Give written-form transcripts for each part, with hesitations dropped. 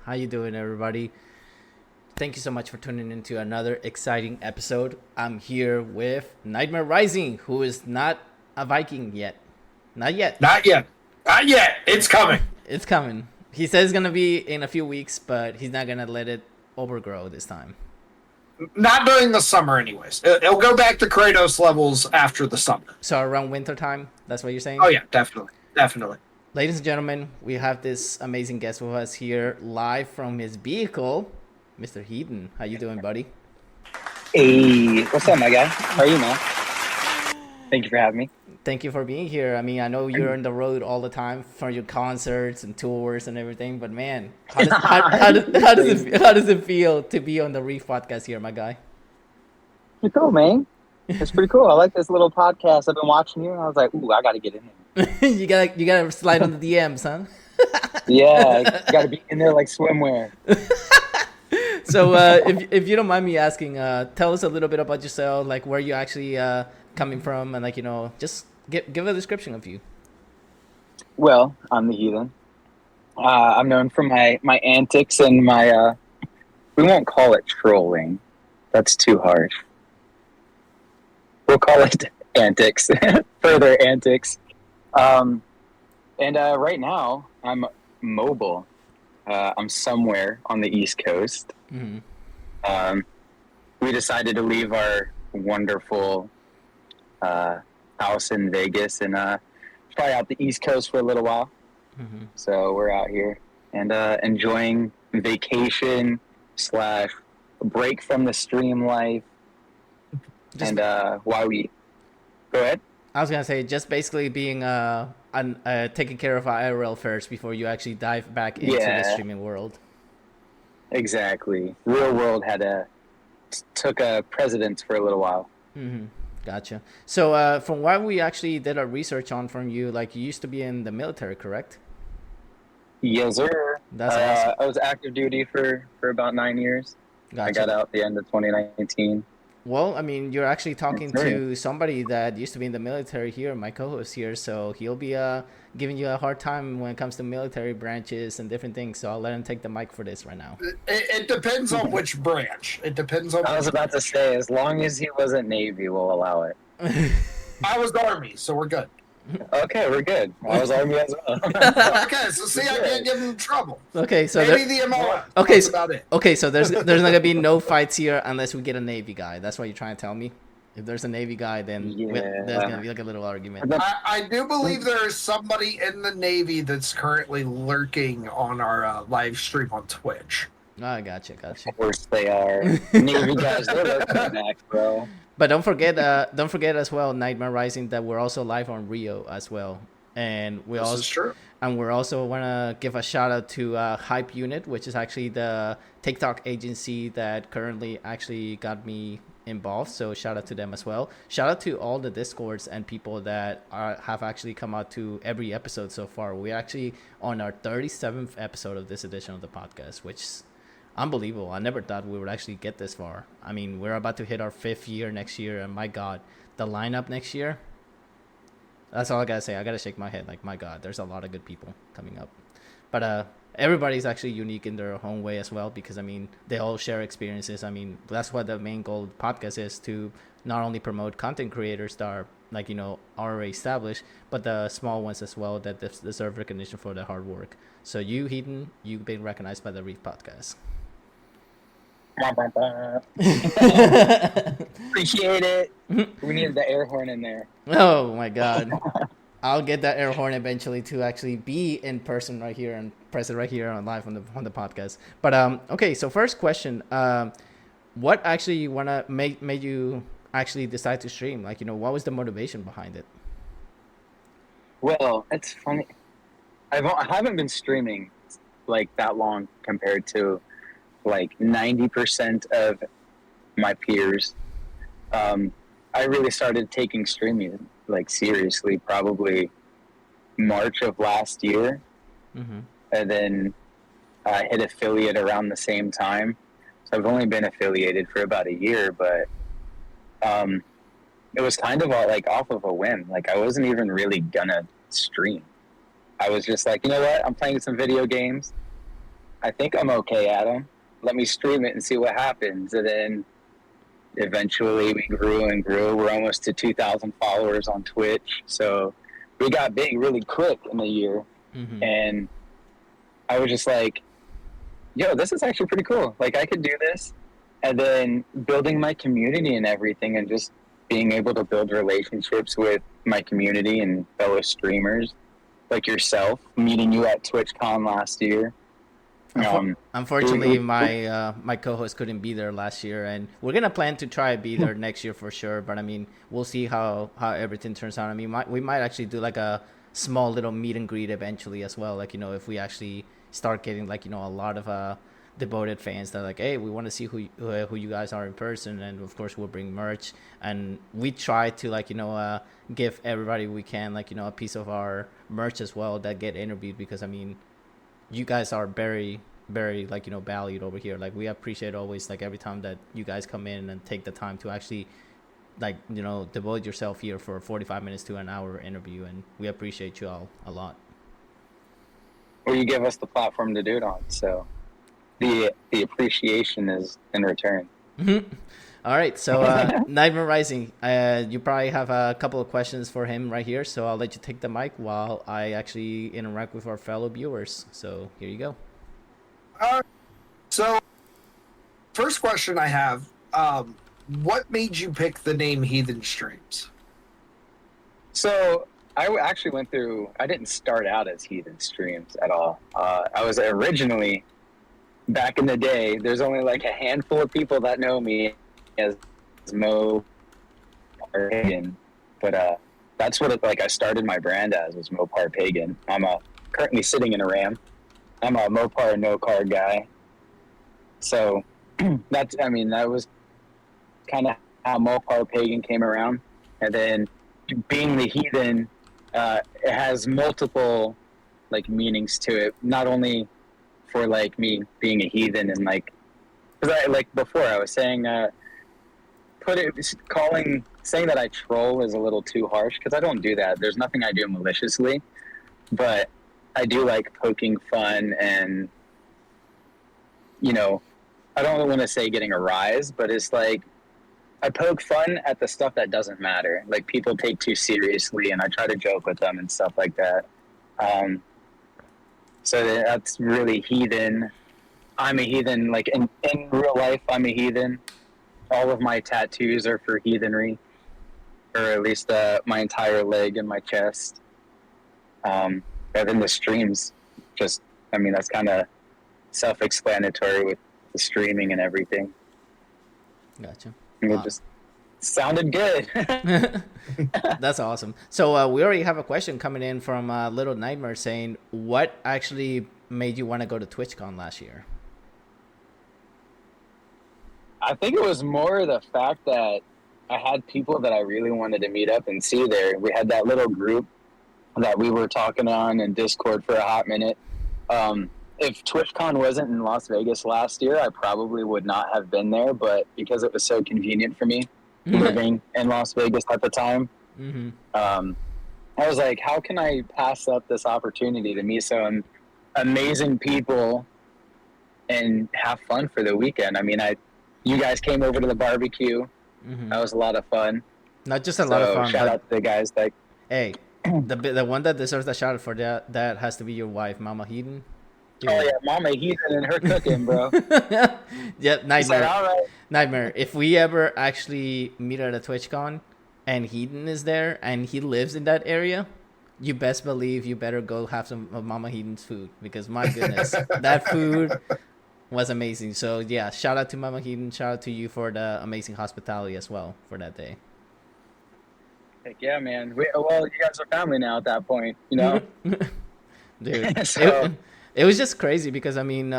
How you doing, everybody? Thank you so much for tuning into another exciting episode. I'm here with Nightmare Rising, who is not a Viking yet. Not yet. Not yet. Not yet. It's coming. It's coming. He says it's going to be in a few weeks, but he's not going to let it overgrow this time. Not during the summer, anyways. It'll go back to Kratos levels after the summer. So around winter time, that's what you're saying? Oh, yeah, definitely. Definitely. Ladies and gentlemen, we have this amazing guest with us here live from his vehicle, Mr. Heathen. How you doing, buddy? Hey, what's up, my guy? How are you, man? Thank you for having me. Thank you for being here. I mean, I know you're on the road all the time for your concerts and tours and everything, but man, how does it feel to be on the Reef podcast here, my guy? Pretty cool, man. It's pretty cool. I like this little podcast. I've been watching you, and I was like, ooh, I got to get in there. you gotta slide on the DMs, huh? Yeah, you got to be in there like swimwear. So, if you don't mind me asking, tell us a little bit about yourself, like where you actually coming from, and just give a description of you. Well, I'm the Heathen. I'm known for my antics and my, we won't call it trolling. That's too harsh. We'll call it antics, further antics. And right now, I'm mobile. I'm somewhere on the East Coast. Mm-hmm. We decided to leave our wonderful house in Vegas and try out the East Coast for a little while. Mm-hmm. So we're out here and enjoying vacation / break from the stream life. And why we go ahead. I was gonna say just basically being taking care of IRL first before you actually dive back into the streaming world. Exactly. Real world took a precedence for a little while. Mm-hmm. Gotcha. So from what we actually did our research on from you, like you used to be in the military, correct? Yes, sir. That's awesome. I was active duty for about 9 years. Gotcha. I got out at the end of 2019. Well, I mean, you're actually talking to somebody that used to be in the military here, my co-host here, so he'll be giving you a hard time when it comes to military branches and different things, so I'll let him take the mic for this right now. It depends on which branch. It depends on. I was about to say, as long as he wasn't Navy, we'll allow it. I was Army, so we're good. Okay, we're good. I was Army as well. Okay, so see, I can't give him trouble. Okay, so maybe the MOF. Okay, that's about it. Okay, so there's not gonna be no fights here unless we get a Navy guy. That's what you're trying to tell me. If there's a Navy guy, then there's gonna be like a little argument. I do believe there is somebody in the Navy that's currently lurking on our live stream on Twitch. Oh, gotcha. Of course they are. Navy guys, they're looking back, bro. But don't forget as well, Nightmare Rising, that we're also live on Rio as well, and we also want to give a shout out to Hype Unit, which is actually the TikTok agency that currently actually got me involved. So shout out to them as well. Shout out to all the Discords and people that have actually come out to every episode so far. We're actually on our 37th episode of this edition of the podcast, which is unbelievable. I never thought we would actually get this far. I mean, we're about to hit our 5th year next year, and my God, the lineup next year, that's all I gotta say. I gotta shake my head like, my God, there's a lot of good people coming up. But everybody's actually unique in their own way as well, because I mean, they all share experiences. I mean, that's what the main goal of the podcast is, to not only promote content creators that are already established, but the small ones as well that deserve recognition for their hard work. So you, Heathen, you've been recognized by the Reef podcast. Appreciate it. We needed the air horn in there. Oh my God. I'll get that air horn eventually to actually be in person right here and press it right here on live on the podcast. But okay, so first question, what actually made you actually decide to stream? Like, what was the motivation behind it? Well, it's funny. I haven't been streaming like that long compared to like 90% of my peers. I really started taking streaming like seriously probably March of last year. Mm-hmm. And then I hit affiliate around the same time. So I've only been affiliated for about a year, but it was kind of like off of a whim. Like I wasn't even really gonna stream. I was just like, you know what? I'm playing some video games. I think I'm okay at them. Let me stream it and see what happens. And then eventually we grew and grew. We're almost to 2,000 followers on Twitch. So we got big really quick in a year. Mm-hmm. And I was just like, yo, this is actually pretty cool. Like, I could do this. And then building my community and everything, and just being able to build relationships with my community and fellow streamers like yourself, meeting you at TwitchCon last year. Unfortunately, my co-host couldn't be there last year, and we're gonna plan to try to be there next year for sure. But I mean, we'll see how everything turns out. I mean, we might actually do like a small little meet and greet eventually as well. Like, you know, if we actually start getting like, you know, a lot of devoted fans that are like, hey, we want to see who you guys are in person, and of course we'll bring merch, and we try to like, you know, give everybody we can like, you know, a piece of our merch as well that get interviewed, because I mean, you guys are very, very like, you know, valued over here. Like, we appreciate always like every time that you guys come in and take the time to actually like, you know, devote yourself here for 45 minutes to an hour interview, and we appreciate you all a lot. Well, you give us the platform to do it on, so the appreciation is in return. Mm-hmm. All right, so Nightmare Rising, you probably have a couple of questions for him right here, so I'll let you take the mic while I actually interact with our fellow viewers. So here you go. So first question I have, what made you pick the name Heathen Streams? So I actually went through, I didn't start out as Heathen Streams at all. I was originally, back in the day, there's only like a handful of people that know me as Mo Pagan, but that's what I started my brand as, was Mopar Pagan. I'm currently sitting in a Ram. I'm a Mopar no car guy. So that was kind of how Mopar Pagan came around. And then being the Heathen, it has multiple like meanings to it. Not only for like me being a heathen and like, because I like before I was saying, saying that I troll is a little too harsh, because I don't do that. There's nothing I do maliciously, but I do like poking fun and, you know, I don't want to say getting a rise, but it's like I poke fun at the stuff that doesn't matter. Like, people take too seriously, and I try to joke with them and stuff like that. So that's really Heathen. I'm a heathen. Like, in real life, I'm a heathen. All of my tattoos are for heathenry, or at least my entire leg and my chest. And then the streams, just, I mean, that's kind of self-explanatory with the streaming and everything. Gotcha. It just sounded good. That's awesome. So we already have a question coming in from Little Nightmare saying, what actually made you want to go to TwitchCon last year? I think it was more the fact that I had people that I really wanted to meet up and see there. We had that little group that we were talking on in Discord for a hot minute. If TwitchCon wasn't in Las Vegas last year, I probably would not have been there, but because it was so convenient for me living in Las Vegas at the time, I was like, how can I pass up this opportunity to meet some amazing people and have fun for the weekend? I mean, you guys came over to the barbecue. That was a lot of fun. Not just a lot of fun. Shout out to the guys that... Hey, the one that deserves a shout out for that has to be your wife, Mama Heathen. Yeah. Oh yeah, Mama Heathen and her cooking, bro. Yep, Nightmare. Said, all right. Nightmare. If we ever actually meet at a TwitchCon and Heathen is there and he lives in that area, you best believe you better go have some of Mama Heathen's food, because my goodness, that food was amazing. So yeah, shout out to Mama Heathen. Shout out to you for the amazing hospitality as well for that day. Heck yeah, man. Well, you guys are family now at that point, you know? Dude, So... it was just crazy because for me, it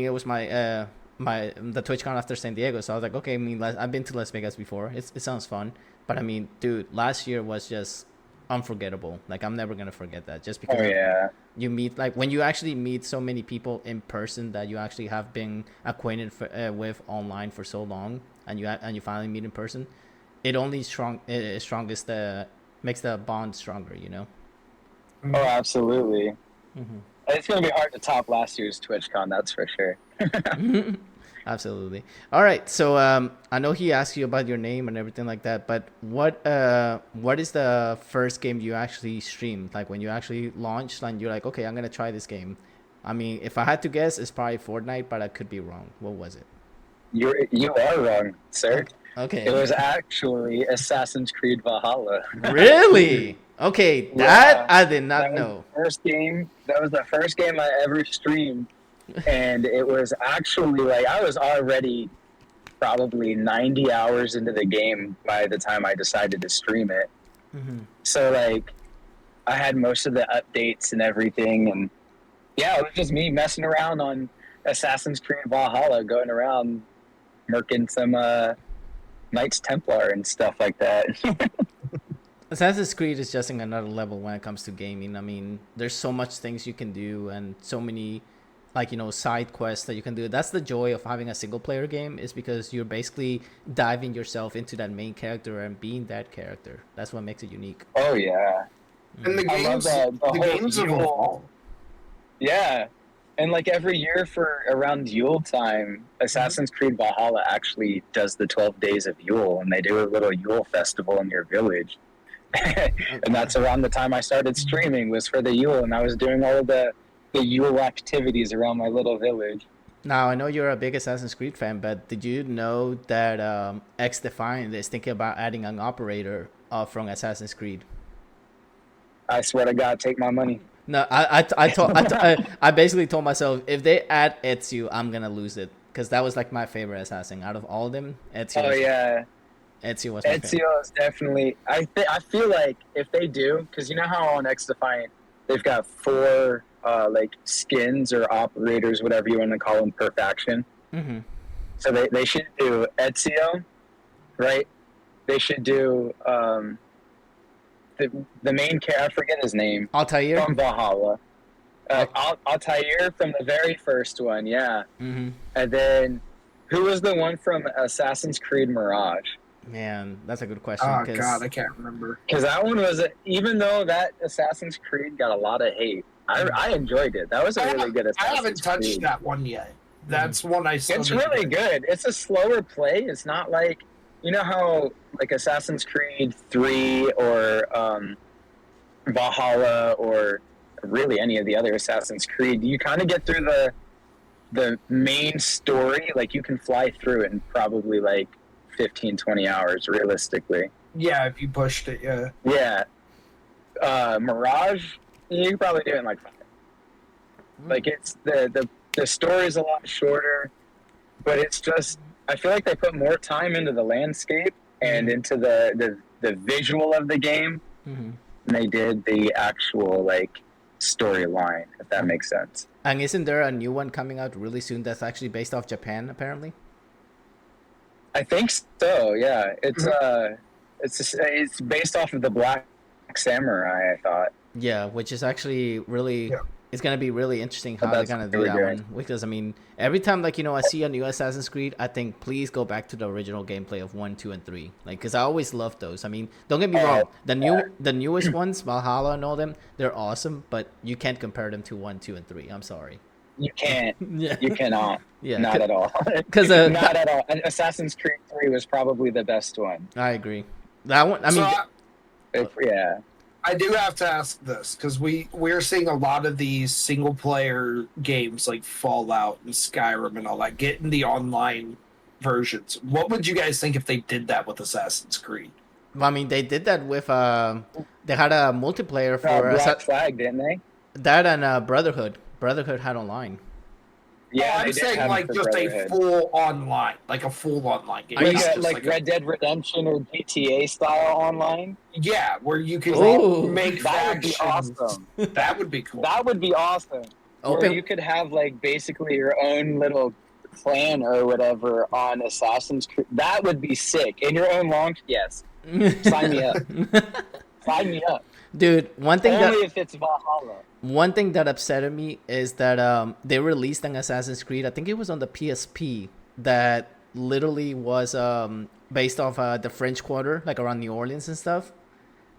was my the TwitchCon after San Diego. So I was like, okay, I mean, I've been to Las Vegas before. It sounds fun, but I mean, dude, last year was just unforgettable. Like, I'm never gonna forget that, just because you meet, like, when you actually meet so many people in person that you actually have been acquainted with online for so long, and you finally meet in person. It only makes the bond stronger, you know. Oh, absolutely. It's going to be hard to top last year's TwitchCon, that's for sure. Absolutely. All right. So I know he asked you about your name and everything like that, but what is the first game you actually streamed? Like when you actually launched and you're like, okay, I'm gonna try this game. I mean, if I had to guess, it's probably Fortnite, but I could be wrong. What was it? You are wrong, sir. Okay. It was actually Assassin's Creed Valhalla. Really? Okay, that I did not know. That was the first game I ever streamed. And it was actually like I was already probably 90 hours into the game by the time I decided to stream it. Mm-hmm. So like I had most of the updates and everything, and yeah, it was just me messing around on Assassin's Creed Valhalla, going around murking some Knights Templar and stuff like that. Assassin's Creed is just in another level when it comes to gaming. I mean, there's so much things you can do and so many side quests that you can do. That's the joy of having a single player game, is because you're basically diving yourself into that main character and being that character. That's what makes it unique. Oh yeah. And the games evolve. Yeah. And like every year for around Yule time, Assassin's Creed Valhalla actually does the 12 days of Yule, and they do a little Yule festival in your village. And that's around the time I started streaming, was for the Yule, and I was doing all of the Yule activities around my little village. Now, I know you're a big Assassin's Creed fan, but did you know that X Defiant is thinking about adding an operator from Assassin's Creed? I swear to God, take my money. No, I basically told myself, if they add Ezio, I'm gonna lose it, because that was like my favorite assassin out of all of them. Ezio. Oh yeah, Ezio was my favorite. Ezio is definitely. I feel like if they do, because you know how on X Defiant they've got 4 like skins or operators, whatever you want to call them, per faction. Mm-hmm. So they should do Ezio, right? They should do the main character. I forget his name. Altair from Valhalla. Altair from the very first one, yeah. Mm-hmm. And then who was the one from Assassin's Creed Mirage? Man, that's a good question. Oh God, I can't remember. Because that one was, even though that Assassin's Creed got a lot of hate, I enjoyed it. That was a really good Assassin's Creed. I haven't touched that one yet. That's one I still. It's really good. It's a slower play. It's not like, you know how like Assassin's Creed 3 or Valhalla or really any of the other Assassin's Creed, you kind of get through the main story. Like you can fly through it in probably like 15, 20 hours realistically. Yeah, if you pushed it, yeah. Yeah. Mirage, you can probably do it in like 5. Like it's the story's a lot shorter, but it's just, I feel like they put more time into the landscape and into the visual of the game than they did the actual like storyline, if that makes sense. And isn't there a new one coming out really soon that's actually based off Japan apparently? I think so. Yeah, it's based off of the Black Samurai, I thought. Yeah, which is actually really, it's gonna be really interesting how they're gonna do that one. Because I mean, every time like I see a new Assassin's Creed, I think please go back to the original gameplay of 1, 2, and 3. Like, because I always loved those. I mean, don't get me wrong, the newest ones, Valhalla and all them, they're awesome, but you can't compare them to 1, 2, and 3. I'm sorry. You can't. You cannot. Yeah, not at all. Because not at all. And Assassin's Creed 3 was probably the best one. I agree. That one. I mean, yeah. I do have to ask this because we're seeing a lot of these single player games like Fallout and Skyrim and all that getting the online versions. What would you guys think if they did that with Assassin's Creed? I mean, they did that with they had a multiplayer for Black Flag, didn't they? That and Brotherhood. Brotherhood had online. Yeah, I'm saying like just a full online, like a full online game. Like Red Dead Redemption or GTA style online? Yeah, where you can make that factions. Would be awesome. That would be cool. That would be awesome. Where you could have like basically your own little clan or whatever on Assassin's Creed. That would be sick. In your own launch, yes. Sign me up. Sign me up. Dude, only if it's Valhalla. One thing that upset me is that they released an Assassin's Creed, I think it was on the PSP, that literally was based off the French Quarter, like around New Orleans and stuff.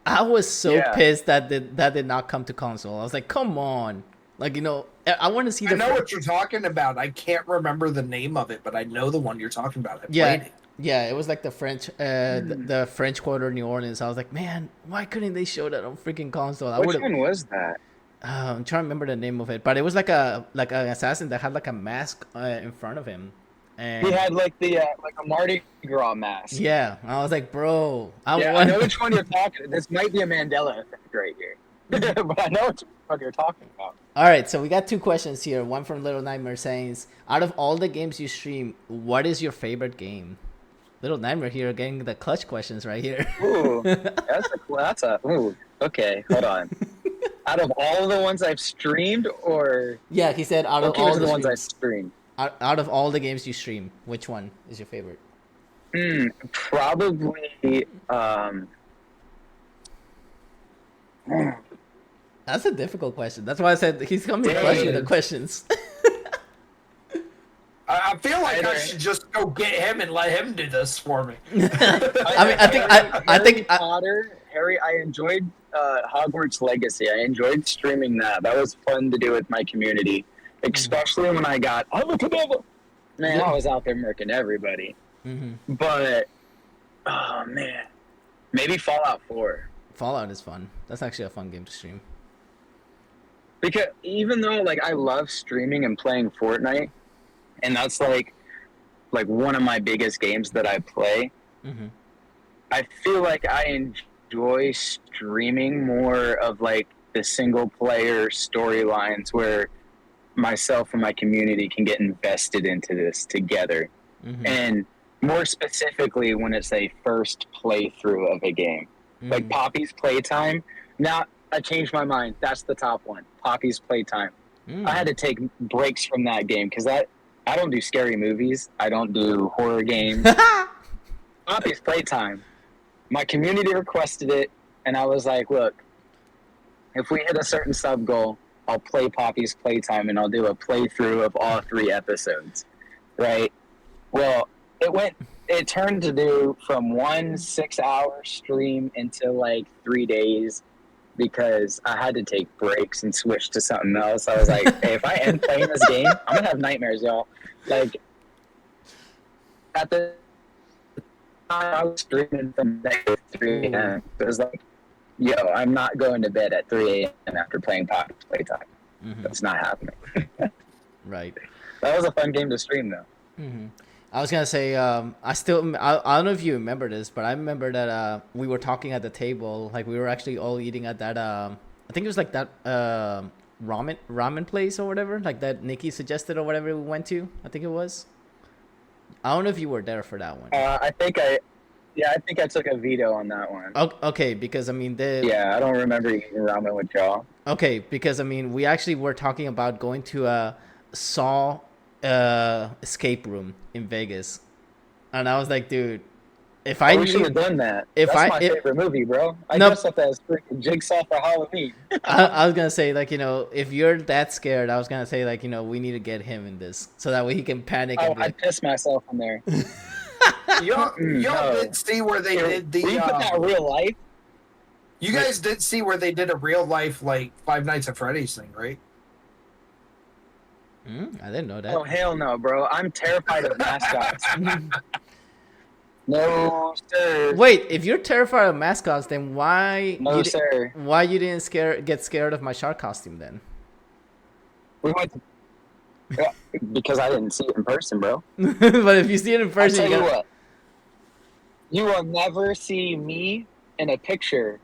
I was so pissed that did not come to console. I was like, come on. Like, I want to see I know what you're talking about. I can't remember the name of it, but I know the one you're talking about. I played it. Yeah, it was like the French Quarter, New Orleans. I was like, man, why couldn't they show that on freaking console? Which one was that? I'm trying to remember the name of it, but it was like an assassin that had like a mask in front of him, and he had like the like a Mardi Gras mask. Yeah, I was like, bro, I know which one you're talking. This might be a Mandela effect right here, but I know which one you're talking about. All right, so we got 2 questions here. One from Little Nightmare saying, out of all the games you stream, what is your favorite game? Little Nightmare here getting the clutch questions right here. Ooh, ooh, okay, hold on. Out of all the ones I've streamed, or yeah, he said out of all the ones I've streamed. Out of all the games you stream, which one is your favorite? Probably. That's a difficult question. That's why I said he's coming to question the questions. I feel like I should just go get him and let him do this for me. I think Harry, I enjoyed Hogwarts Legacy. I enjoyed streaming that. That was fun to do with my community, especially when I got I was out there murking everybody. Mm-hmm. But oh man, maybe Fallout 4. Fallout is fun. That's actually a fun game to stream. Because even though like I love streaming and playing Fortnite, and that's like one of my biggest games that I play, I feel like I enjoy streaming more of like the single player storylines where myself and my community can get invested into this together. And more specifically when it's a first playthrough of a game. Like Poppy's Playtime. Now I changed my mind. That's the top one. Poppy's Playtime. I had to take breaks from that game because I don't do scary movies. I don't do horror games. Poppy's Playtime. My community requested it, and I was like, look, if we hit a certain sub goal, I'll play Poppy's Playtime, and I'll do a playthrough of all 3 episodes, right? Well, it turned to do from 1 6-hour stream into like 3 days because I had to take breaks and switch to something else. I was like, hey, if I end playing this game, I'm going to have nightmares, y'all. Like, at the time, I was streaming from 3 a.m. It was like, yo, I'm not going to bed at 3 a.m. after playing Poppy's Playtime. That's not happening. Right. That was a fun game to stream, though. I was gonna say, I don't know if you remember this, but I remember that we were talking at the table, like we were actually all eating at that. I think it was like that ramen place or whatever, like that Nicky suggested or whatever we went to. I think it was. I don't know if you were there for that one. I think I took a veto on that one. Okay, because I mean, I don't remember eating ramen with y'all. Okay, because I mean, we actually were talking about going to a Saw escape room in Vegas, and I was like, dude, if I we should have done that. That's my favorite movie, bro. I dressed up as freaking Jigsaw for Halloween. I was gonna say, like, if you're that scared, I was gonna say, like, we need to get him in this so that way he can panic. I pissed myself in there. Y'all did see where they did the. You put that real life. You guys did see where they did a real life like Five Nights at Freddy's thing, right? I didn't know that. Oh hell no, bro! I'm terrified of mascots. No, sir. Wait, if you're terrified of mascots, then why? No, sir. Why you didn't get scared of my shark costume then? We went because I didn't see it in person, bro. But if you see it in person, I'll tell you what. You will never see me in a picture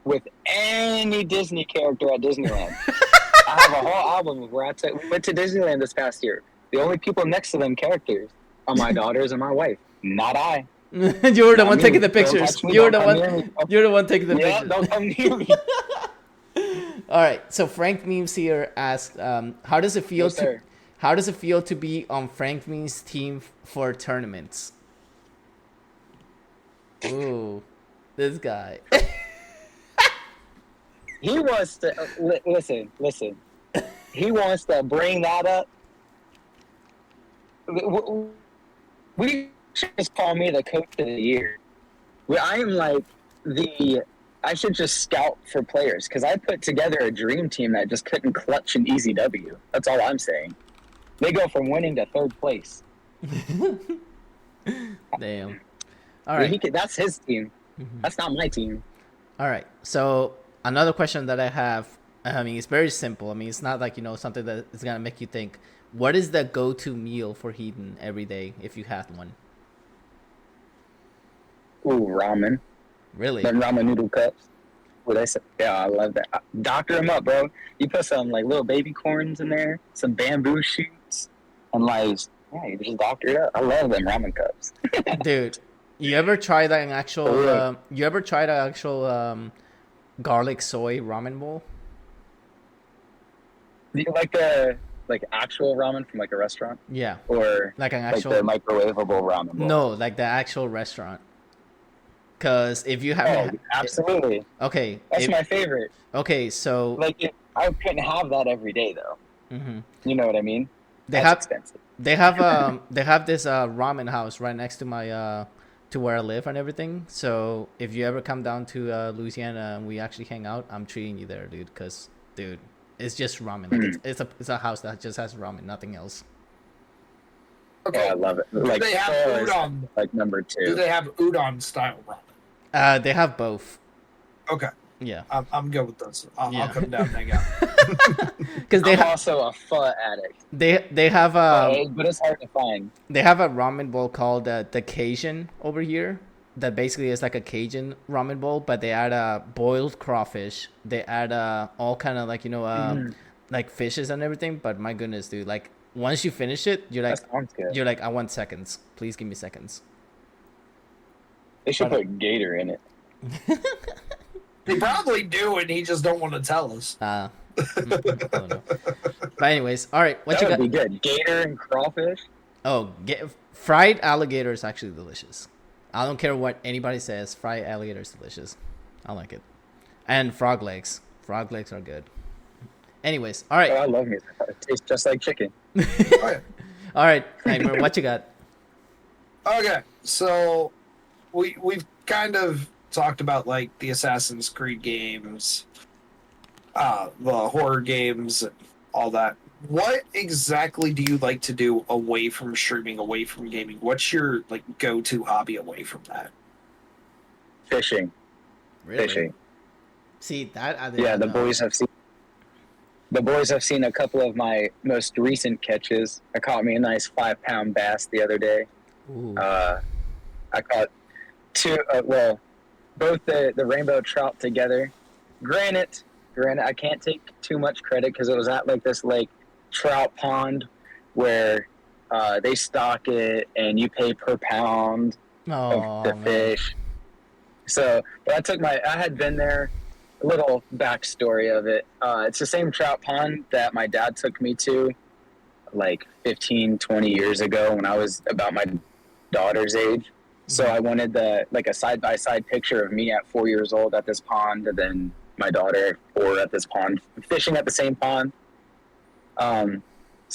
with any Disney character at Disneyland. I have a whole album of where we went to Disneyland this past year. The only people next to them characters are my daughters and my wife. Not I. You were the one taking the pictures. You were the one taking the pictures. Yeah, don't come near me. All right. So Frank Memes here asked, "How does it feel to be on Frank Memes' team for tournaments?" Ooh, this guy. He wants to listen. He wants to bring that up. We should just call me the coach of the year. I am like the I should just scout for players because I put together a dream team that just couldn't clutch an easy W. That's all I'm saying. They go from winning to third place. Damn. All right. That's his team. Mm-hmm. That's not my team. All right. So another question that I have, I mean, it's very simple. I mean, it's not like, you know, something that is going to make you think. What is the go-to meal for Heathen every day if you had one? Ooh, ramen. Really? Then ramen noodle cups. What I say? Yeah, I love that. Doctor them up, bro. You put some like little baby corns in there, some bamboo shoots, and like, yeah, you just doctor it up. I love them ramen cups. Dude, you ever tried an actual? You ever tried an actual garlic soy ramen bowl? Do you like the actual ramen from like a restaurant? Yeah. Or like an actual the microwavable ramen bowl? No, like the actual restaurant. Because if you have, absolutely. Okay, that's my favorite. Okay, so like I couldn't have that every day though. Mm-hmm. You know what I mean? That's expensive. They have this ramen house right next to my to where I live and everything. So if you ever come down to Louisiana and we actually hang out, I'm treating you there, dude. Because dude, it's just ramen. Like it's a house that just has ramen, nothing else. Okay, I love it. Do they have udon? Like number 2. Do they have udon style ramen? They have both. Okay. Yeah. I'm good with this. I'll come down and hang out. Because I'm also a pho addict. They have but it's hard to find. They have a ramen bowl called the Cajun over here. That basically is like a Cajun ramen bowl, but they add boiled crawfish. They add all kind of like, you know, like fishes and everything. But my goodness, dude, like once you finish it, you're like, I want seconds. Please give me seconds. They should put gator in it. They probably do, and he just don't want to tell us. I don't know. But anyways, all right. What that you got? Would be good. Gator and crawfish. Oh, fried alligator is actually delicious. I don't care what anybody says. Fried alligator is delicious. I like it. And frog legs. Frog legs are good. Anyways, all right. Oh, I love it. It tastes just like chicken. All right, Nightmare, what you got? Okay, so we've kind of talked about like the Assassin's Creed games, the horror games, and all that. What exactly do you like to do away from streaming, away from gaming? What's your like go-to hobby away from that? Fishing. Really? Fishing. See that? The boys have seen. The boys have seen a couple of my most recent catches. I caught me a nice 5-pound bass the other day. Ooh. I caught 2. Both the rainbow trout together. Granted, I can't take too much credit because it was at like this like trout pond where they stock it and you pay per pound of the fish. So, but I had been there. A little backstory of it. It's the same trout pond that my dad took me to like 15, 20 years ago when I was about my daughter's age. So I wanted a side-by-side picture of me at 4 years old at this pond and then my daughter 4 at this pond, fishing at the same pond. So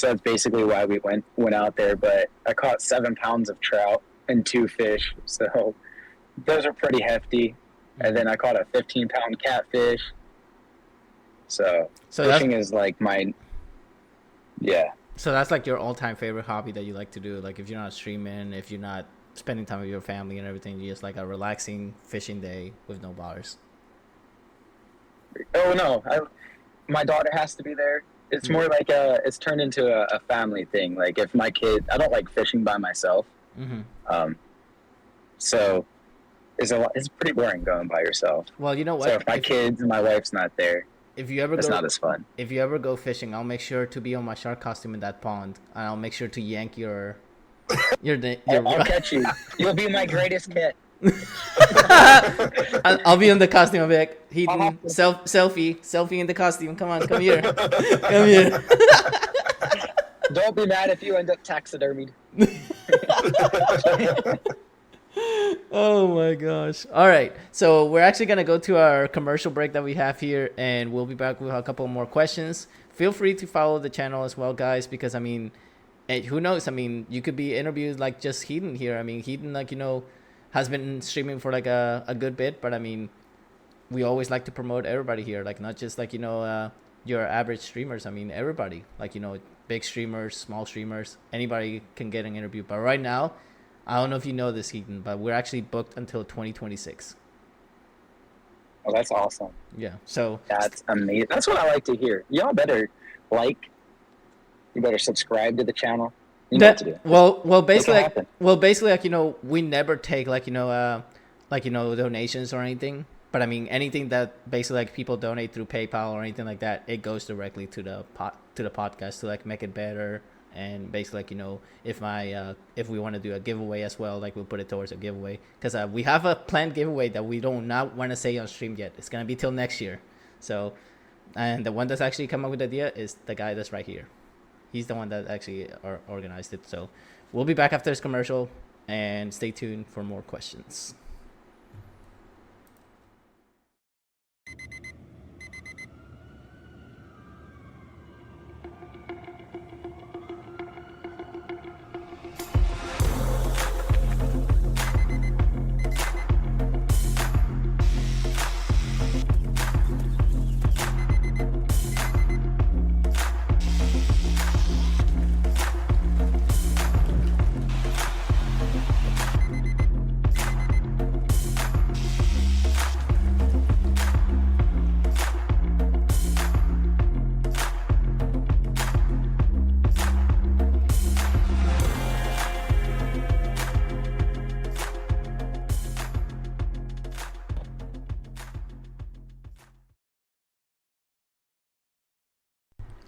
that's basically why we went out there. But I caught 7 pounds of trout and 2 fish. So those are pretty hefty. And then I caught a 15-pound catfish. So fishing is like So that's like your all-time favorite hobby that you like to do. Like if you're not streaming, if you're not spending time with your family and everything, you just like a relaxing fishing day with no bars. Oh no, my daughter has to be there. It's more like it's turned into a family thing. Like if my kid, I don't like fishing by myself. So. It's pretty boring going by yourself. Well, you know what? So if my kids and my wife's not there, it's not as fun. If you ever go fishing, I'll make sure to be on my shark costume in that pond, and I'll make sure to yank your I'll catch you. You'll be my greatest catch. I'll be in the costume. I'll be like, Heathen, selfie in the costume. Come on, come here, come here. Don't be mad if you end up taxidermied. Oh my gosh. All right, so we're actually gonna go to our commercial break that we have here, and we'll be back with a couple more questions. Feel free to follow the channel as well, guys, because I mean, who knows, I mean, you could be interviewed like just Heathen here. I mean, Heathen, like, you know, has been streaming for like a good bit, but I mean, we always like to promote everybody here, like not just like your average streamers. I mean everybody, like big streamers, small streamers, anybody can get an interview. But right now, I don't know if you know this, Heathen, but we're actually booked until 2026. Oh, that's awesome. Yeah, so that's amazing. That's what I like to hear. Y'all better you better subscribe to the channel. You know what to do. Well, basically, like we never take like donations or anything. But I mean, anything that basically like people donate through PayPal or anything like that, it goes directly to the podcast to like make it better. And basically, like if we want to do a giveaway as well, like we'll put it towards a giveaway, because we have a planned giveaway that we don't not want to say on stream yet. It's gonna be till next year. So, and the one that's actually come up with the idea is the guy that's right here. He's the one that actually organized it. So, we'll be back after this commercial, and stay tuned for more questions.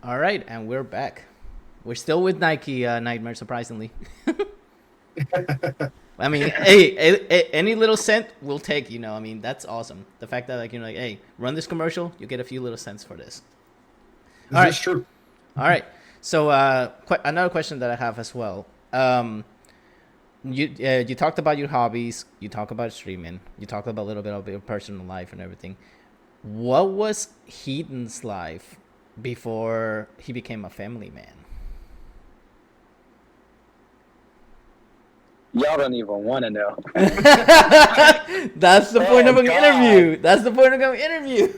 All right, and we're back. We're still with Nike Nightmare, surprisingly. I mean, hey, any little cent we'll take. I mean, that's awesome. The fact that hey, run this commercial, you get a few little cents for this. That's true. All right. So, another question that I have as well. You talked about your hobbies. You talk about streaming. You talked about a little bit of your personal life and everything. What was Heathen's life before he became a family man? Y'all don't even want to know. That's the point of an interview. That's the point of an interview.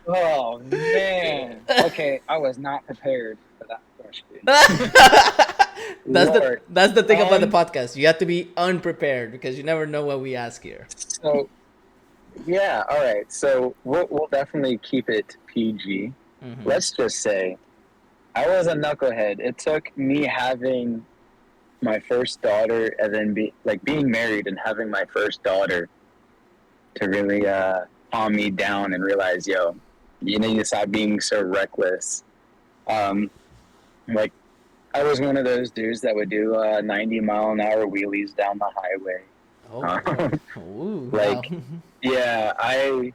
Oh, man. Okay, I was not prepared for that question. That's the thing about the podcast. You have to be unprepared because you never know what we ask here. So, yeah, all right. So we'll definitely keep it PG. Mm-hmm. Let's just say I was a knucklehead. It took me having my first daughter and then being married and having my first daughter to really calm me down and realize, you need to stop being so reckless. Like I was one of those dudes that would do 90-mile-an-hour wheelies down the highway. Ooh, wow. Yeah, I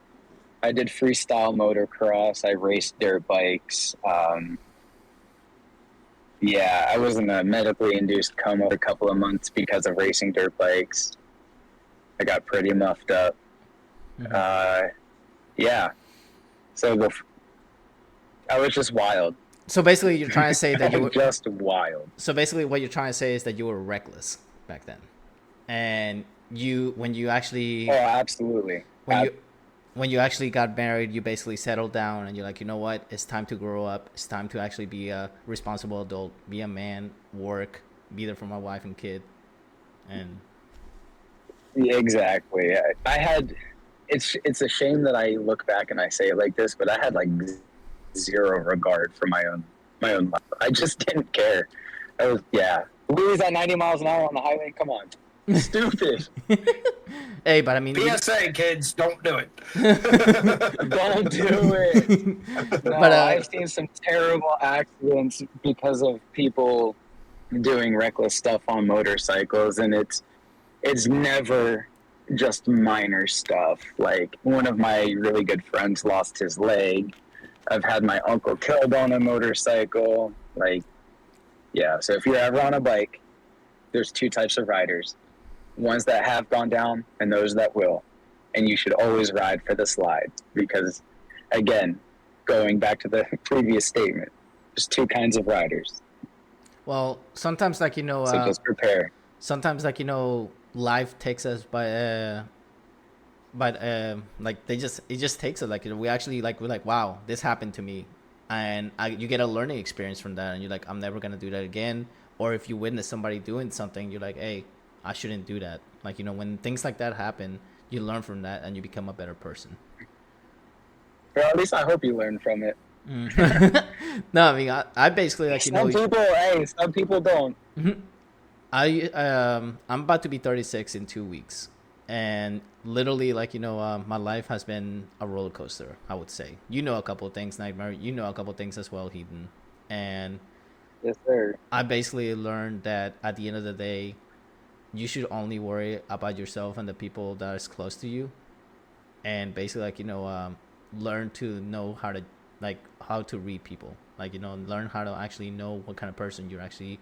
did freestyle motocross. I raced dirt bikes. I was in a medically induced coma for a couple of months because of racing dirt bikes. I got pretty muffed up. Mm-hmm. So I was just wild. So basically, you're trying to say that you were just wild. So basically, what you're trying to say is that you were reckless back then, and when you actually absolutely when you actually got married, you basically settled down and you're like, you know what? It's time to grow up. It's time to actually be a responsible adult, be a man, work, be there for my wife and kid. And exactly. I had, it's a shame that I look back and I say it like this, but I had like zero regard for my own life. I just didn't care. We was at 90 miles an hour on the highway. Come on. Stupid. Hey, but I mean, PSA, kids, don't do it. Don't do it. No, but I've seen some terrible accidents because of people doing reckless stuff on motorcycles, and it's never just minor stuff. Like one of my really good friends lost his leg. I've had my uncle killed on a motorcycle. So if you're ever on a bike, there's two types of riders. Ones that have gone down and those that will. And you should always ride for the slide because, again, going back to the previous statement, there's two kinds of riders. Well, sometimes so just prepare. Sometimes life takes us by but like it just takes it. Like we actually we're like, wow, this happened to me, and you get a learning experience from that, and you're like, I'm never gonna do that again. Or if you witness somebody doing something, you're like, hey, I shouldn't do that. Like, when things like that happen, you learn from that and you become a better person. Well, at least I hope you learn from it. No, I mean, I basically like, some people don't. I'm about to be 36 in 2 weeks, and literally like, my life has been a roller coaster, I would say. A couple of things, Nightmare. A couple of things as well, Heathen. And yes, sir. I basically learned that at the end of the day, you should only worry about yourself and the people that is close to you, and basically like, learn to know how to read people, like, learn how to actually know what kind of person you're actually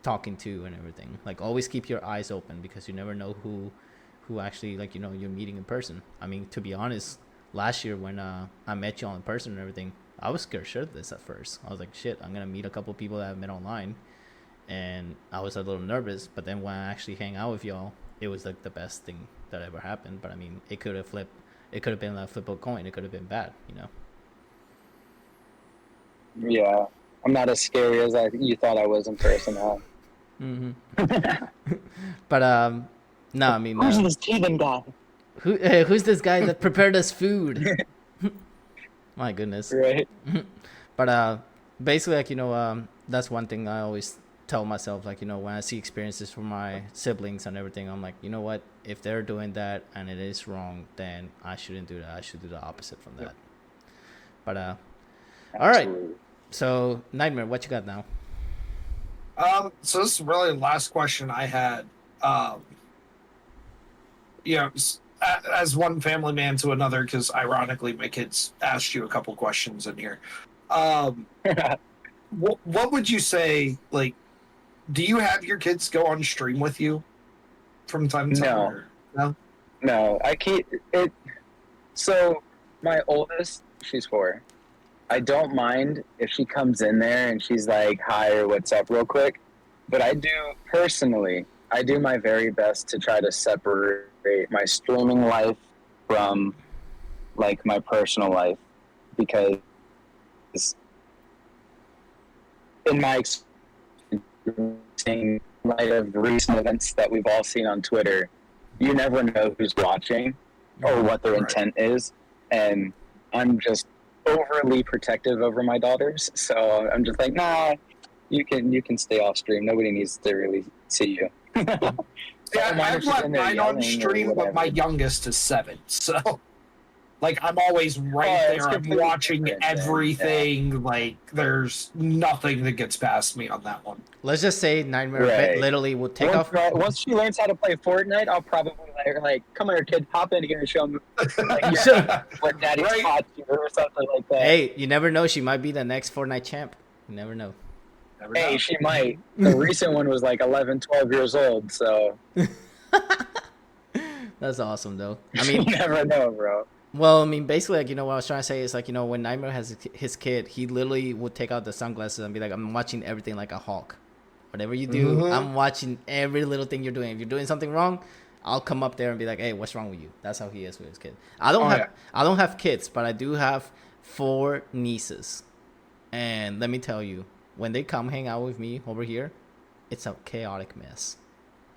talking to and everything. Like, always keep your eyes open, because you never know who actually, like, you're meeting in person. I mean, to be honest, last year when I met you all in person and everything, I was scared shitless at first. I was like, shit, I'm gonna meet a couple people that I've met online, and I was a little nervous. But then when I actually hang out with y'all, it was like the best thing that ever happened. But I mean, it could have been a flip of a coin. It could have been bad, Yeah, I'm not as scary as you thought I was in person, huh? But no, I mean, who's this Heathen guy? Who's this guy that prepared us food? My goodness. Right. But basically, like, that's one thing I always tell myself, like, when I see experiences from my siblings and everything, I'm like, you know what, if they're doing that and it is wrong, then I shouldn't do that. I should do the opposite from that. But all right, so Nightmare, what you got now? So this is really the last question I had. As one family man to another, because ironically my kids asked you a couple questions in here. What would you say, like, do you have your kids go on stream with you from time to time? No, I keep it. So my oldest, she's 4. I don't mind if she comes in there and she's like, hi, or what's up real quick. But I do my very best to try to separate my streaming life from like my personal life, because in my in light of recent events that we've all seen on Twitter, you never know who's watching or what their intent is, and I'm just overly protective over my daughters, so I'm just like, nah, you can stay off stream. Nobody needs to really see you. Yeah, I've let mine on stream, but my youngest is 7, so like I'm always right there. I'm watching everything. Yeah. Like there's nothing that gets past me on that one. Let's just say Nightmare literally will take off. Once she learns how to play Fortnite, I'll probably let her, like, come here, kid, hop in here and show me what daddy's taught you or something like that. Hey, you never know. She might be the next Fortnite champ. You never know. Hey, she might. The recent one was like 11, 12 years old, so. That's awesome, though. I mean, you never know, bro. Well, I mean, basically, like, what I was trying to say is, like, when Nightmare has his kid, he literally would take out the sunglasses and be like, I'm watching everything like a hawk. Whatever you do, I'm watching every little thing you're doing. If you're doing something wrong, I'll come up there and be like, hey, what's wrong with you? That's how he is with his kid. I don't have kids, but I do have 4 nieces. And let me tell you, when they come hang out with me over here, it's a chaotic mess.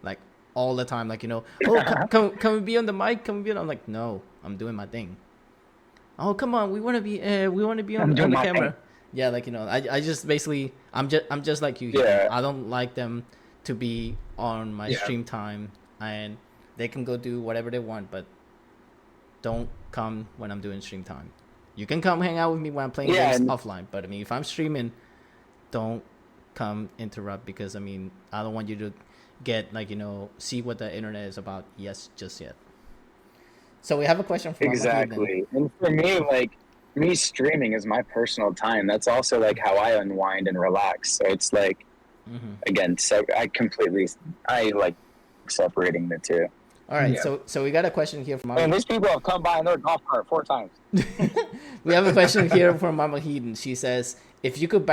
Like, all the time, like, can we be on the mic? Can we be on? I'm like, no, I'm doing my thing. Oh, come on, we want to be on the camera. Thing. Yeah, like, I just basically, I'm just like you. Yeah. I don't like them to be on my stream time, and they can go do whatever they want, but don't come when I'm doing stream time. You can come hang out with me when I'm playing games offline, but I mean, if I'm streaming, don't come interrupt, because I mean, I don't want you to get, like, see what the internet is about just yet. So we have a question from exactly. And for me, like, me streaming is my personal time. That's also like how I unwind and relax. So it's like, again, so I like separating the two. All right, so we got a question here from and these people have come by in their golf cart 4 times. We have a question here from Mama Heathen. She says, if you could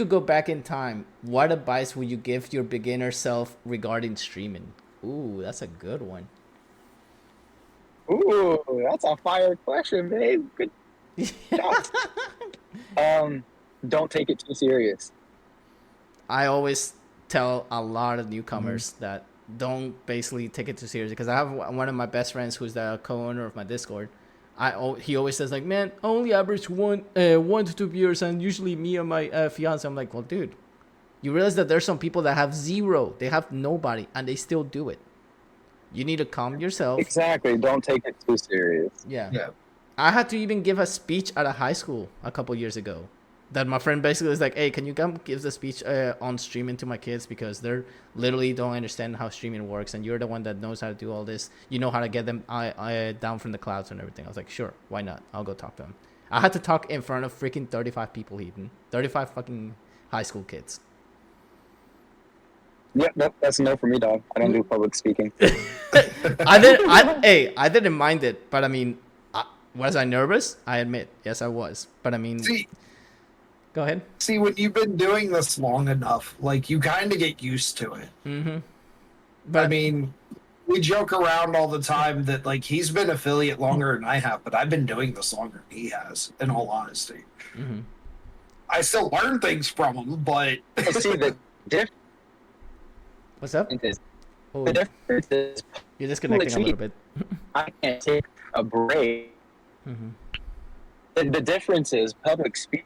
go back in time, what advice would you give your beginner self regarding streaming? Ooh, that's a good one. Ooh, that's a fire question, babe. Good shot. Don't take it too serious. I always tell a lot of newcomers that don't basically take it too seriously, because I have one of my best friends who's the co-owner of my Discord. He always says like, man, I only average 1 to 2 viewers, and usually me and my fiance. I'm like, well, dude, you realize that there's some people that have 0, they have nobody, and they still do it. You need to calm yourself. Exactly. Don't take it too serious. Yeah. I had to even give a speech at a high school a couple years ago. That my friend basically was like, hey, can you come give the speech on streaming to my kids, because they're literally don't understand how streaming works, and you're the one that knows how to do all this. You know how to get them down from the clouds and everything. I was like, sure, why not? I'll go talk to them. I had to talk in front of freaking 35 people, Heathen. 35 fucking high school kids. Yep, nope, that's a no for me, dog. I don't do public speaking. I didn't mind it, but I mean, was I nervous? I admit, yes, I was. But I mean... Go ahead. See, when you've been doing this long enough, like, you kind of get used to it. Mm-hmm. But I mean, we joke around all the time that, like, he's been affiliate longer than I have, but I've been doing this longer than he has, in all honesty. Mm-hmm. I still learn things from him, but... See, the difference... What's up? The difference is... You're disconnecting a little bit. I can't take a break. Mm-hmm. The difference is public speaking.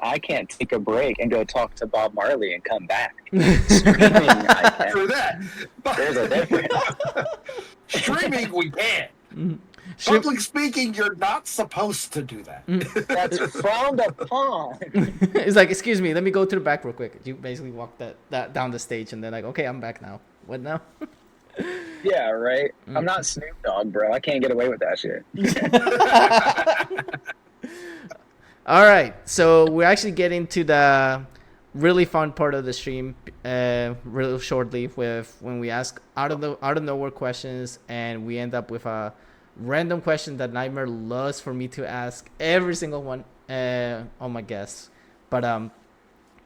I can't take a break and go talk to Bob Marley and come back. Streaming, I can. True that. There's a difference. Streaming, we can. Mm-hmm. Public speaking, you're not supposed to do that. That's frowned upon. It's like, excuse me, let me go to the back real quick. You basically walk that down the stage, and then like, okay, I'm back now. What now? Yeah, right. I'm not Snoop Dogg, bro. I can't get away with that shit. All right, so we're actually getting to the really fun part of the stream real shortly, with when we ask out of nowhere questions, and we end up with a random question that Nightmare loves for me to ask every single one on my guests. But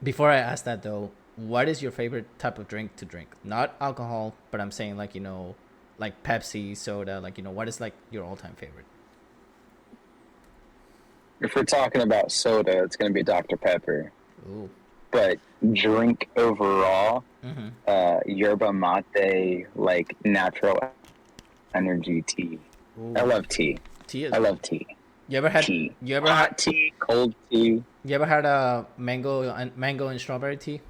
before I ask that though, what is your favorite type of drink to drink? Not alcohol, but I'm saying like, you know, like Pepsi, soda, like, you know, what is like your all-time favorite? If we're talking about soda, it's going to be Dr. Pepper. Ooh. But drink overall, yerba mate, like natural energy tea. Ooh. I love tea. Tea I love tea. You ever had tea? You ever hot had tea, cold tea? You ever had a mango and strawberry tea?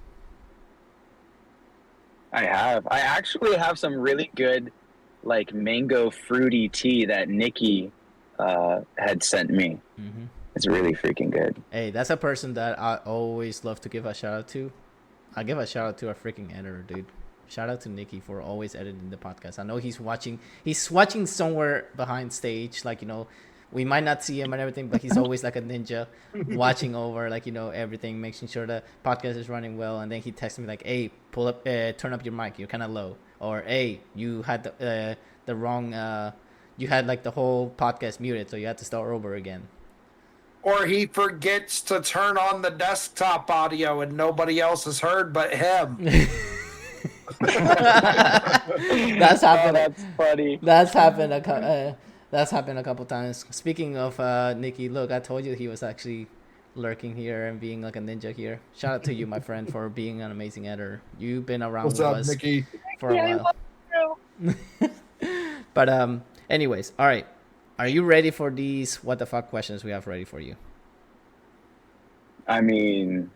I have. I actually have some really good, like, mango fruity tea that Nicky had sent me. Mm-hmm. It's really freaking good. Hey, that's a person that I always love to give a shout out to. I give a shout out to our freaking editor, dude. Shout out to Nicky for always editing the podcast. I know he's watching somewhere behind stage, like, you know, we might not see him and everything, but he's always like a ninja watching over, like, you know, everything, making sure the podcast is running well. And then he texts me like, hey, turn up your mic, you're kind of low. Or, hey, you had the wrong, you had like the whole podcast muted, so you had to start over again. Or he forgets to turn on the desktop audio and nobody else has heard but him. That's happened. Oh, that's funny. That's happened a couple times. Speaking of Nicky, look, I told you he was actually lurking here and being like a ninja here. Shout out to you, my friend, for being an amazing editor. You've been around with us Nicky? For a while. But anyways, all right. Are you ready for these what the fuck questions we have ready for you? I mean,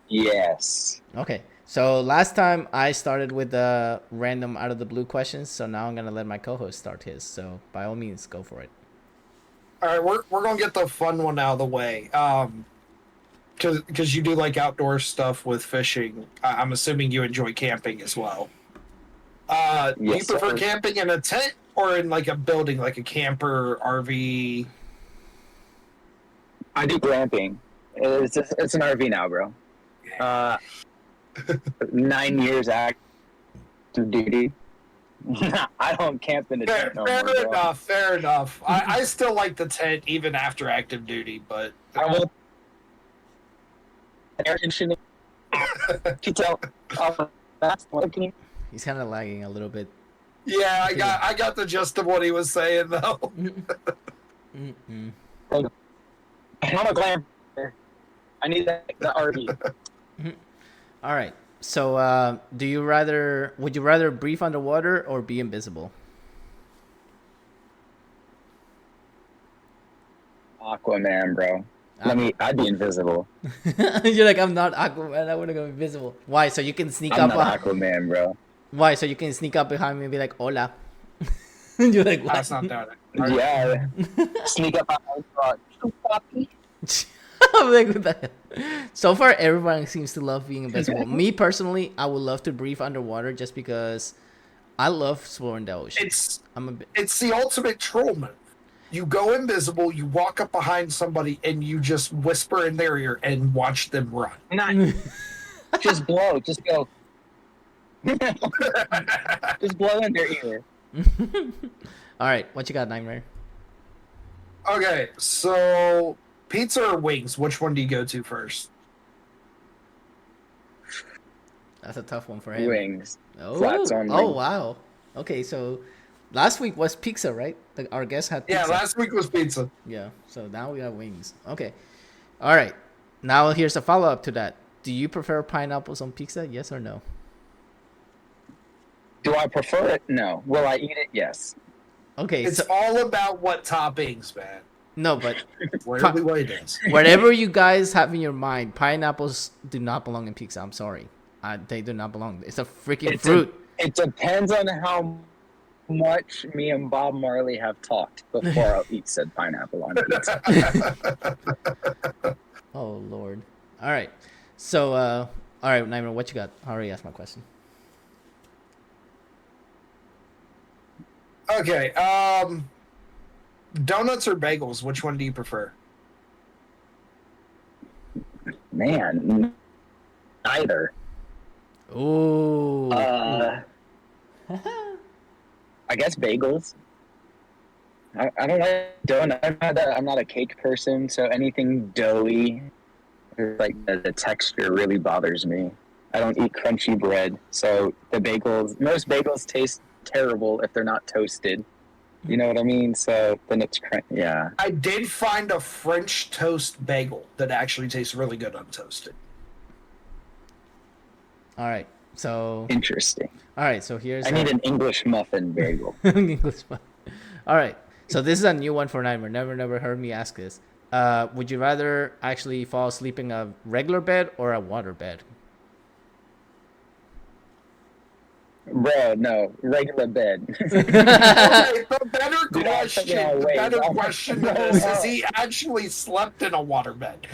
yes. Okay. So last time I started with the random out of the blue questions, so now I'm gonna let my co-host start his. So by all means, go for it. All right, we're gonna get the fun one out of the way. Because you do like outdoor stuff with fishing. I'm assuming you enjoy camping as well. Yes, do you prefer sir. camping in a tent or in like a building, like a camper, RV? I do glamping. It's an RV now, bro. 9 years active duty. I don't camp in the tent no more, bro. Fair enough. I still like the tent even after active duty, but I will. Air conditioning. Can you tell? That's working. He's kind of lagging a little bit. Yeah, I got the gist of what he was saying though. I'm a glam. I need the RV. All right. So, would you rather breathe underwater or be invisible? Aquaman, bro. I'd be invisible. You're like, I'm not Aquaman. I want to go invisible. Why? So you can sneak up. I'm not Aquaman, bro. Why? So you can sneak up behind me and be like, "Hola." You're like, what? That's not that. Yeah. Sneak up behind you. I'm like, what the hell? So far, everyone seems to love being invisible. Me personally, I would love to breathe underwater just because I love exploring the ocean. It's the ultimate troll move. You go invisible, you walk up behind somebody, and you just whisper in their ear and watch them run. Not just blow. Just go. Just blow in their ear. All right, what you got, Nightmare? Okay, so pizza or wings? Which one do you go to first? That's a tough one for him. Wings. Flats on wings. Oh, wow. Okay, so last week was pizza, right? Our guest had pizza. Yeah, last week was pizza. Yeah, so now we got wings. Okay. All right. Now here's a follow-up to that. Do you prefer pineapples on pizza? Yes or no? Do I prefer it? No. Will I eat it? Yes. Okay. It's all about what toppings, man. No, but whatever you guys have in your mind, pineapples do not belong in pizza. I'm sorry. They do not belong. It's a freaking fruit. It depends on how much me and Bob Marley have talked before I'll eat said pineapple on pizza. Oh, Lord. All right. So, all right, Nightmare, what you got? I already asked my question. Okay. Donuts or bagels? Which one do you prefer? Man, neither. Ooh. I guess bagels. I don't like donuts. I'm not a cake person, so anything doughy, like the texture really bothers me. I don't eat crunchy bread, so most bagels taste terrible if they're not toasted. You know what I mean? So then it's yeah. I did find a French toast bagel that actually tastes really good untoasted. All right. So interesting. All right. So I need an English muffin bagel. English muffin. All right. So this is a new one for Nightmare. Never heard me ask this. Would you rather actually fall asleep in a regular bed or a water bed? Bro, no, regular bed. Okay, the better question is he actually slept in a waterbed?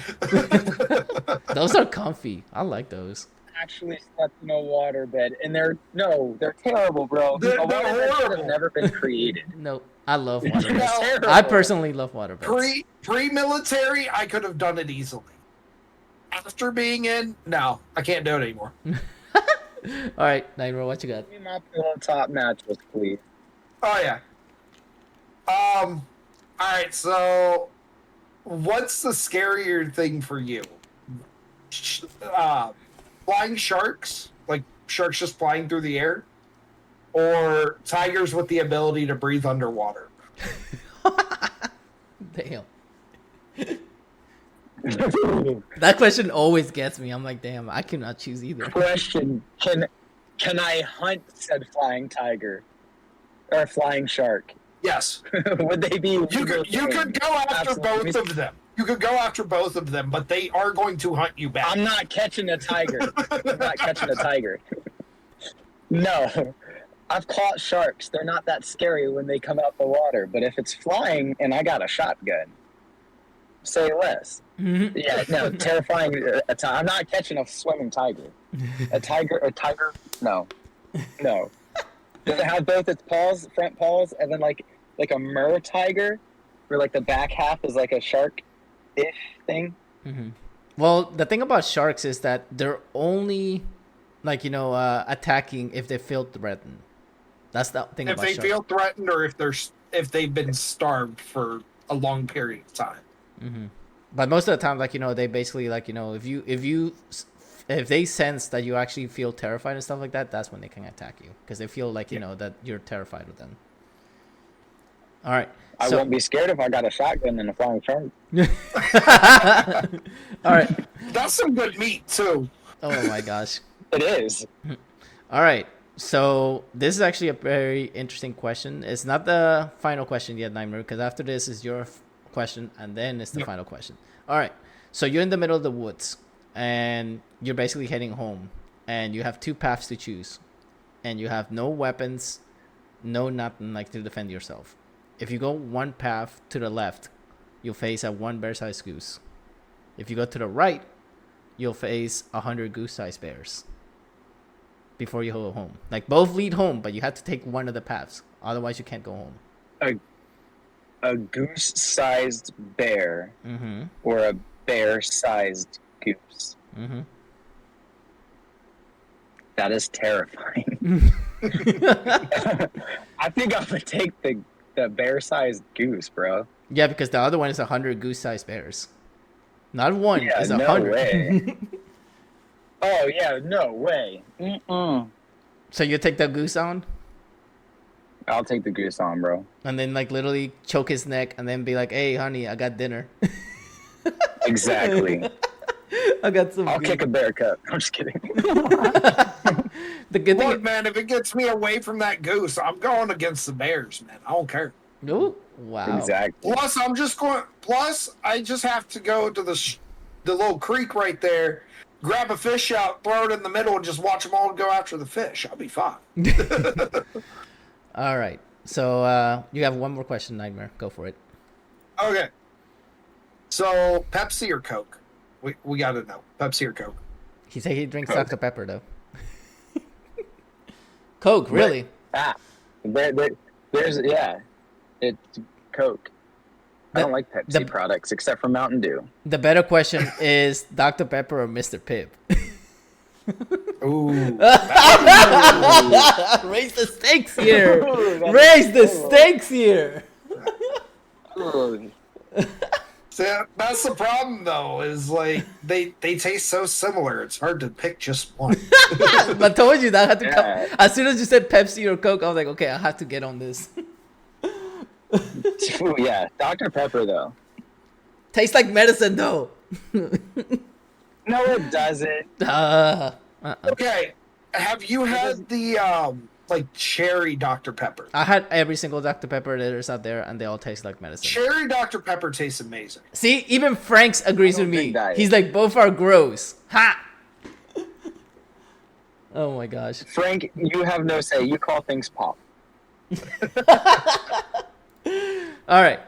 Those are comfy. I like those. Actually slept in a waterbed, and they're terrible, bro. They're a waterbed should have never been created. No, I love waterbeds. I personally love waterbeds. Pre-military, I could have done it easily. After being in, no, I can't do it anymore. All right, Nightmare, what you got? Give me my pillow top mattress, please. Oh yeah. All right. So, what's the scarier thing for you? Flying sharks, like sharks just flying through the air, or tigers with the ability to breathe underwater? Damn. That question always gets me. I'm like, damn, I cannot choose either. Question: Can I hunt said flying tiger or flying shark? Yes. Would they be? You could go after both of them. You could go after both of them, but they are going to hunt you back. I'm not catching a tiger. No. I've caught sharks. They're not that scary when they come out the water. But if it's flying and I got a shotgun, say less. Mm-hmm. Yeah, no, terrifying. I'm not catching a swimming tiger. A tiger? No. Does it have both its front paws, and then like a mer tiger, where like the back half is like a shark-ish thing? Mm-hmm. Well, the thing about sharks is that they're only attacking if they feel threatened. That's the thing about sharks. If they feel threatened, or if they've been starved for a long period of time. Mm-hmm. But most of the time, they basically if you if they sense that you actually feel terrified and stuff like that, that's when they can attack you because they feel like that you're terrified of them. All right. I won't be scared if I got a shotgun and a flying shark. All right. That's some good meat too. Oh my gosh. It is. All right. So this is actually a very interesting question. It's not the final question yet, Nightmare, because after this is your question and then it's the final question. All right. So you're in the middle of the woods and you're basically heading home and you have two paths to choose and you have no weapons, no nothing like to defend yourself. If you go one path to the left, you'll face a 1 bear-sized goose. If you go to the right, you'll face 100 goose-sized bears before you go home. Like, both lead home, but you have to take one of the paths. Otherwise, you can't go home. A goose-sized bear or a bear-sized goose. Mm-hmm. That is terrifying. I think I would take the bear-sized goose, bro. Yeah, because the other one is 100 goose-sized bears. Not one, it's 100. No way. Oh, yeah, no way. Mm-mm. So you take the goose on? I'll take the goose on, bro. And then, like, literally choke his neck and then be like, hey, honey, I got dinner. Exactly. I got some. I'll kick a bear cup. I'm just kidding. The good thing, look, man, if it gets me away from that goose, I'm going against the bears, man. I don't care. No, wow. Exactly. Plus, I just have to go to the little creek right there, grab a fish out, throw it in the middle, and just watch them all go after the fish. I'll be fine. All right. So you have one more question, Nightmare. Go for it. Okay. So, Pepsi or Coke? We got to know. Pepsi or Coke? He said he drinks Coke. Dr. Pepper, though. Coke, really? There's it's Coke. I don't like Pepsi products except for Mountain Dew. The better question is Dr. Pepper or Mr. Pibb? Ooh. Raise the stakes here. Raise the stakes here. See, that's the problem, though, is like they taste so similar. It's hard to pick just one. I told you that I had to come. As soon as you said Pepsi or Coke, I was like, okay, I have to get on this. Ooh, yeah, Dr. Pepper though. Tastes like medicine, though. No, it doesn't. Okay, have you had the like cherry Dr. Pepper? I had every single Dr. Pepper that is out there, and they all taste like medicine. Cherry Dr. Pepper tastes amazing. See, even Franks agrees with me. He's like, both are gross. Ha! Oh my gosh. Frank, you have no say. You call things pop. All right.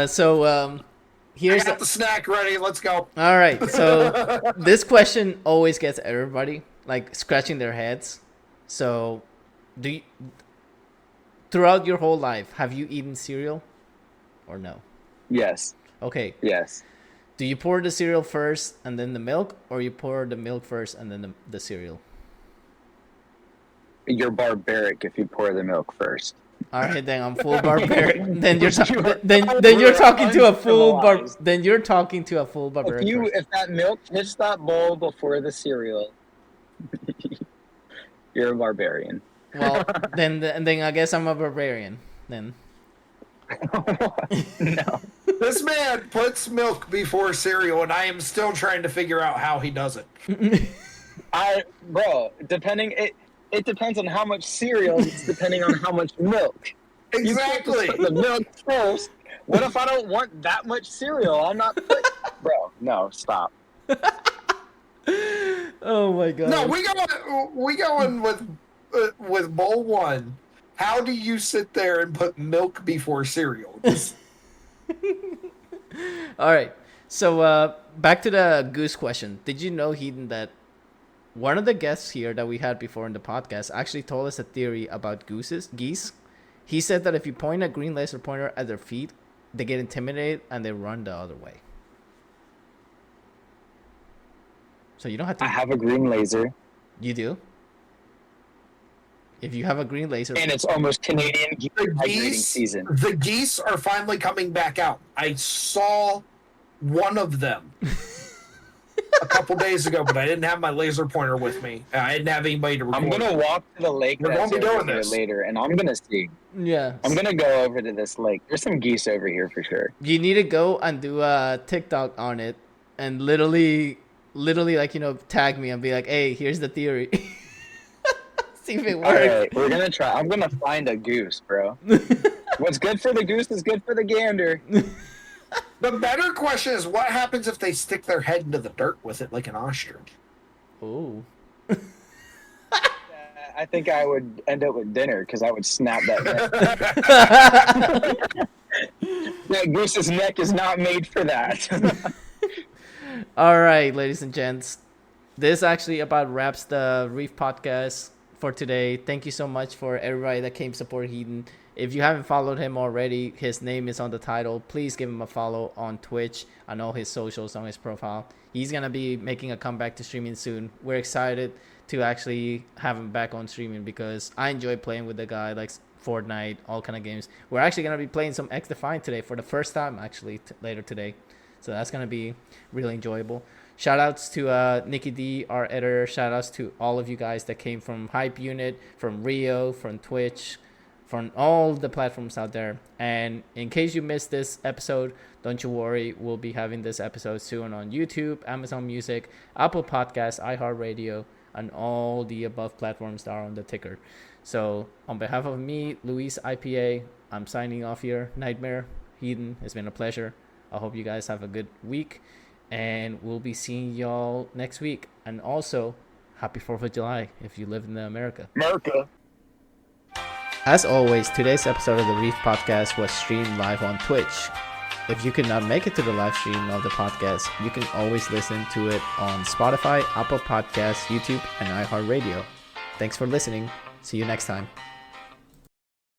So here's I got the snack ready. Let's go. All right. So this question always gets everybody like scratching their heads. So, throughout your whole life, have you eaten cereal, or no? Yes. Okay. Yes. Do you pour the cereal first and then the milk, or you pour the milk first and then the cereal? You're barbaric if you pour the milk first. All right, then I'm full barbaric. Then you're talking to a full barbaric. If that milk hits that bowl before the cereal, you're a barbarian. Well, then I guess I'm a barbarian. Then. No. This man puts milk before cereal, and I am still trying to figure out how he does it. It depends on how much cereal. It's depending on how much milk. Exactly. You put the milk first. What if I don't want that much cereal? I'm not. Bro, no, stop. Oh my god. No, we going with bowl one. How do you sit there and put milk before cereal? All right. So back to the goose question. Did you know, Heathen, that one of the guests here that we had before in the podcast actually told us a theory about geese? He said that if you point a green laser pointer at their feet, they get intimidated and they run the other way. So you don't have to. I have a green laser. You do? If you have a green laser. And it's almost Canadian migrating season. The geese are finally coming back out. I saw one of them. couple days ago, but I didn't have my laser pointer with me. I didn't have anybody to record. I'm gonna walk to the lake. We're gonna be doing this later, and I'm gonna see. Yeah. I'm gonna go over to this lake. There's some geese over here for sure. You need to go and do a TikTok on it, and literally, like, you know, tag me and be like, "Hey, here's the theory." See if it works. All right, we're gonna try. I'm gonna find a goose, bro. What's good for the goose is good for the gander. The better question is, what happens if they stick their head into the dirt with it like an ostrich? Oh. I think I would end up with dinner because I would snap that neck. That goose's neck is not made for that. All right, ladies and gents. This actually about wraps the Reef podcast for today. Thank you so much for everybody that came support Heathen. If you haven't followed him already, his name is on the title. Please give him a follow on Twitch and all his socials on his profile. He's going to be making a comeback to streaming soon. We're excited to actually have him back on streaming because I enjoy playing with the guy, like Fortnite, all kind of games. We're actually going to be playing some X-Defiant today for the first time, actually, later today. So that's going to be really enjoyable. Shout outs to NickyD, our editor. Shout outs to all of you guys that came from Hype Unit, from Rio, from Twitch, from all the platforms out there. And in case you missed this episode, don't you worry. We'll be having this episode soon on YouTube, Amazon Music, Apple Podcasts, iHeart Radio, and all the above platforms that are on the ticker. So on behalf of me, Luis IPA, I'm signing off here. Nightmare, Heathen, it's been a pleasure. I hope you guys have a good week. And we'll be seeing y'all next week. And also, happy 4th of July if you live in America. As always, today's episode of the Reef podcast was streamed live on Twitch. If you could not make it to the live stream of the podcast, you can always listen to it on Spotify, Apple Podcasts, YouTube, and iHeart Radio. Thanks for listening. See you next time.